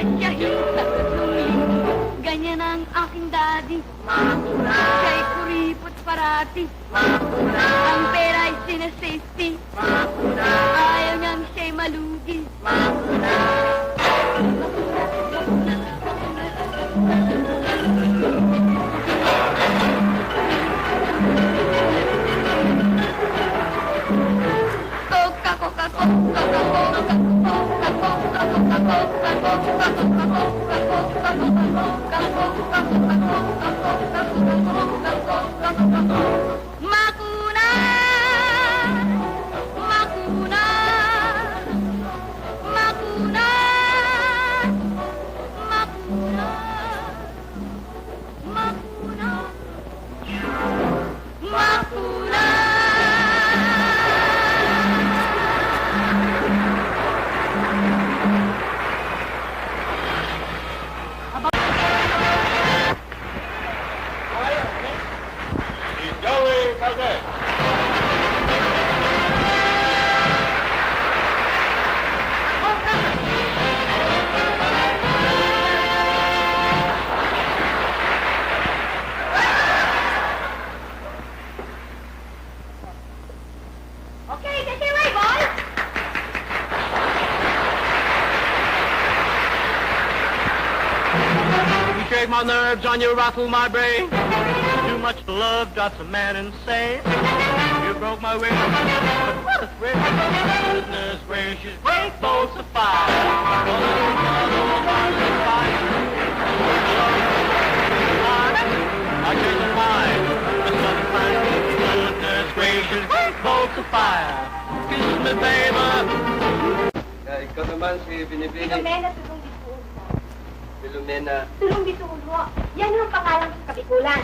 pasyahin sa tatlong ganyan ang aking daddy. Siya'y kuripot parati. Ang pera'y sinasafety. Ayaw niyang siya'y malugi. Makuna, makuna, makuna, makuna, makuna, makuna. Okay, take it away, boys. You shake my nerves and you rattle my brain. Too much love got a man insane. You broke my wing, but what a thrill. Goodness gracious, great bolts of fire. I change my mind, the southern friend. Goodness gracious, great bolts of fire. Kiss me, baby. Ikaw naman si Binibini. Filomena Tulong Bitulo. Filomena. Tulong Bitulo. Yan ang pangalan sa Kabikulan.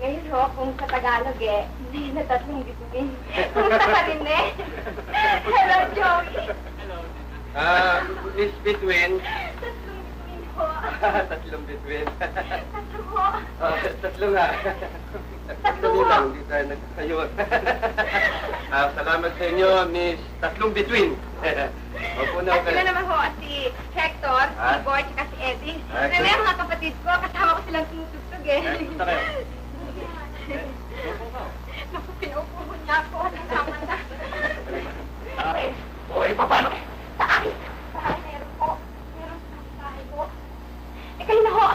Ngayon ho, kung sa Tagalog hindi na tatlong bituin. Kung sa Marine. Hello, Joey. Miss Between. Tatlong bituin ho. Tatlong Between. Tatlo ho. Tatlo nga. Tatlo Tatlo ho. lang, hindi tayo nagkakayon. Salamat sa inyo, Miss Tatlong Between. Opo na At sila naman ho, si Hector, si Boy, at si Eddie. Sila yung mga kapatid ko, kasama ko silang tinutugtog Punta kayo. Naku, pinaupo mo niya ako. Kasama na. Uy, paano? Sa akin. Sa akin, meron po. Meron sa akin po. Kayo na ho.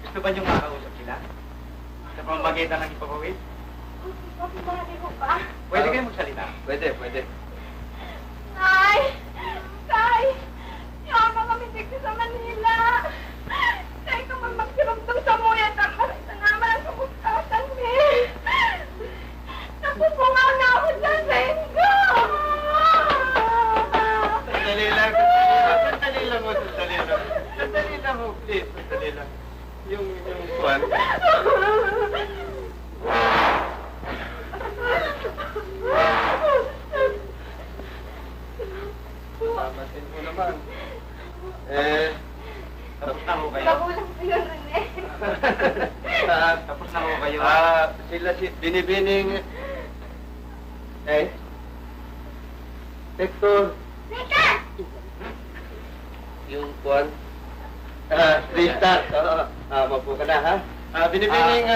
Gusto ba niyong makausap sila? Sa pamamagitan ng ipapawid? Bakit marami ho ba? Pwede kayo magsalita? Pwede, pwede. Nay! Tay! Yama kami dito sa Manila. Tay, kung magsiramdam sa muya, takarita naman ang kumuktasan eh. Napupungaw na ako sa Sengo! Sandali lang. Sandali lang mo, sandali lang. Sandali lang mo, please. Sandali lang. Yung kuwan. Pamasin mo naman. Tapos na ho kayo? Kabulang ko yun, Rene. Tapos na ho kayo? Sila si Binibining... Hector. Rita! Yung kuwan. 3 stars. Oo. Mapo ka na, ha? Binibining...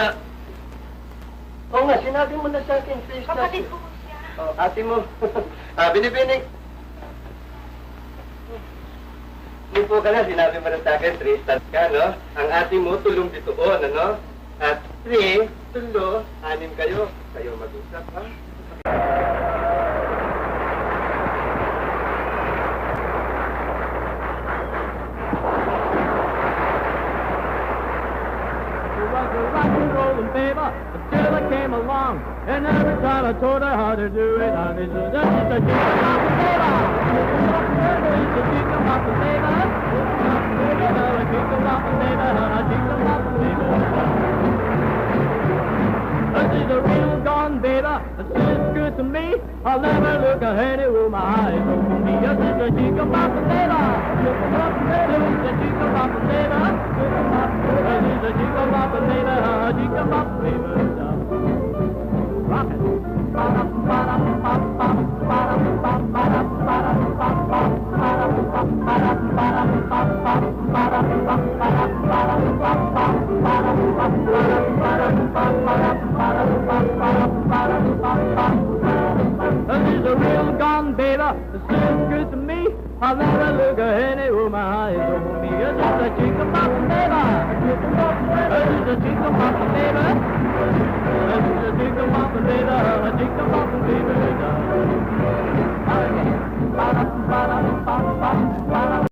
Oo nga, sinabi mo na sa akin, 3 stars. Kapatid ko siya. Oh, ate mo. Binibining... Lipo ka na, sinabi mo na sa akin, 3 stars ka, no? Ang ate mo, tulong bituon, ano? At 3, tulo, 6 kayo. Kayo mag-usap, ha? Rock and rollin' baby until I came along, and every time I told her how to do it, I mean, just a she's a real gone baby, she's good to me. I'll never look at any with my eyes open me. She's a chica papa baby, she's a chica papa baby, she's a chica papa baby, chica papa baby. Rock it. Ba-da-ba-da-ba-ba-ba-da-ba-ba-ba-da-ba. I'll never look ahead with my eyes over me. It's just a chicken pop flavor. It's just a chicken pop flavor. It's just a chicken pop flavor. A chicken pop flavor.